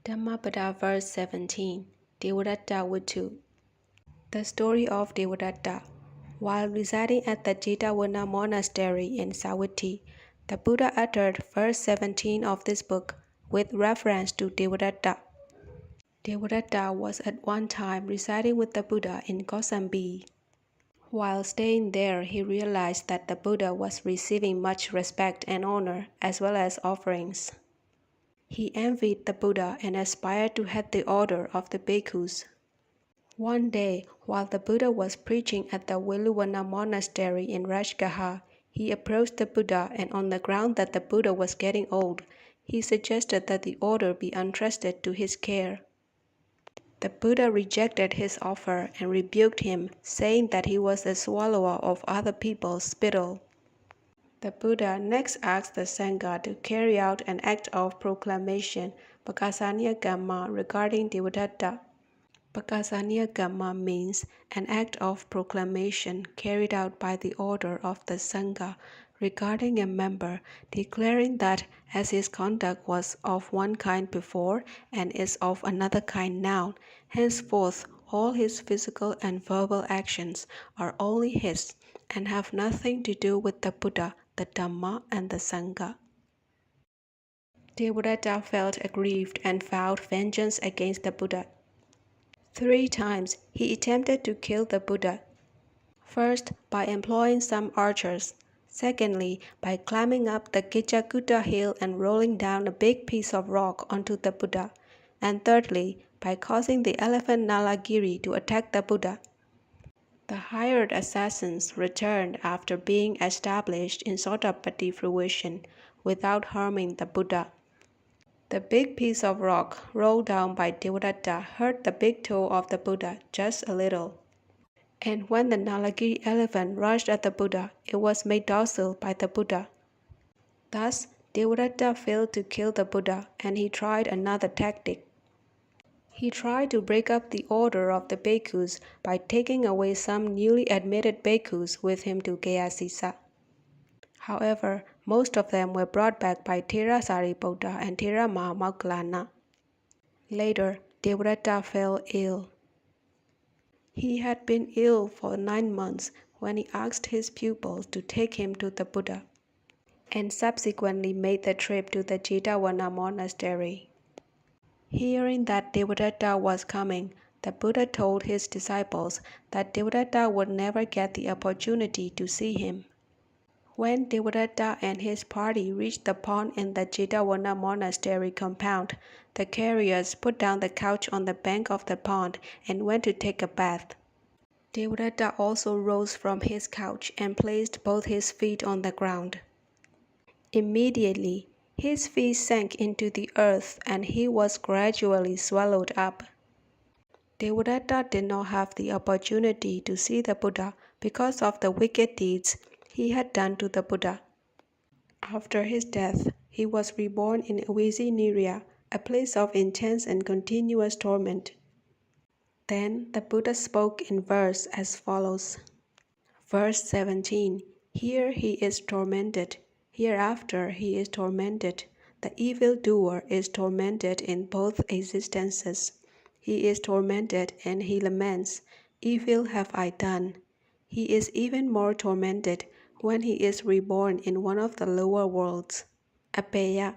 Dhammapada verse 17. Devadatta Vittu. The story of Devadatta. While residing at the Jetavana monastery in Savatthi, the Buddha uttered verse 17 of this book with reference to Devadatta. Devadatta was at one time residing with the Buddha in Kosambi. While staying there, he realized that the Buddha was receiving much respect and honor as well as offerings. He envied the Buddha and aspired to head the order of the bhikkhus. One day, while the Buddha was preaching at the Veluvana monastery in Rajgaha, he approached the Buddha, and on the ground that the Buddha was getting old, he suggested that the order be entrusted to his care. The Buddha rejected his offer and rebuked him, saying that he was a swallower of other people's spittle. The Buddha next asked the Sangha to carry out an act of proclamation, Pakasaniya Kamma, regarding Devadatta. Pakasaniya Kamma means an act of proclamation carried out by the order of the Sangha regarding a member, declaring that as his conduct was of one kind before and is of another kind now, henceforth all his physical and verbal actions are only his and have nothing to do with the Buddha, the Dhamma, and the Sangha. Devadatta felt aggrieved and vowed vengeance against the Buddha. 3 times he attempted to kill the Buddha. First, by employing some archers. Secondly, by climbing up the Kichakutta hill and rolling down a big piece of rock onto the Buddha. And thirdly, by causing the elephant Nalagiri to attack the Buddha. The hired assassins returned after being established in Sotapatti fruition without harming the Buddha. The big piece of rock rolled down by Devadatta hurt the big toe of the Buddha just a little. And when the Nalagiri elephant rushed at the Buddha, it was made docile by the Buddha. Thus, Devadatta failed to kill the Buddha, and he tried another tactic. He tried to break up the order of the bhikkhus by taking away some newly admitted bhikkhus with him to Gayasisa. However, most of them were brought back by Thera Sariputta and Thera Mahamauggallana. Later, Devadatta fell ill. He had been ill for 9 months when he asked his pupils to take him to the Buddha, and subsequently made the trip to the Jetavana monastery. Hearing that Devadatta was coming, the Buddha told his disciples that Devadatta would never get the opportunity to see him. When Devadatta and his party reached the pond in the Jetavana monastery compound, the carriers put down the couch on the bank of the pond and went to take a bath. Devadatta also rose from his couch and placed both his feet on the ground. Immediately, his feet sank into the earth and he was gradually swallowed up. Devadatta did not have the opportunity to see the Buddha because of the wicked deeds he had done to the Buddha. After his death, he was reborn in Avisi, a place of intense and continuous torment. Then the Buddha spoke in verse as follows. Verse 17. Here he is tormented. Hereafter he is tormented. The evildoer is tormented in both existences. He is tormented and he laments, "Evil have I done." He is even more tormented when he is reborn in one of the lower worlds, Apeya.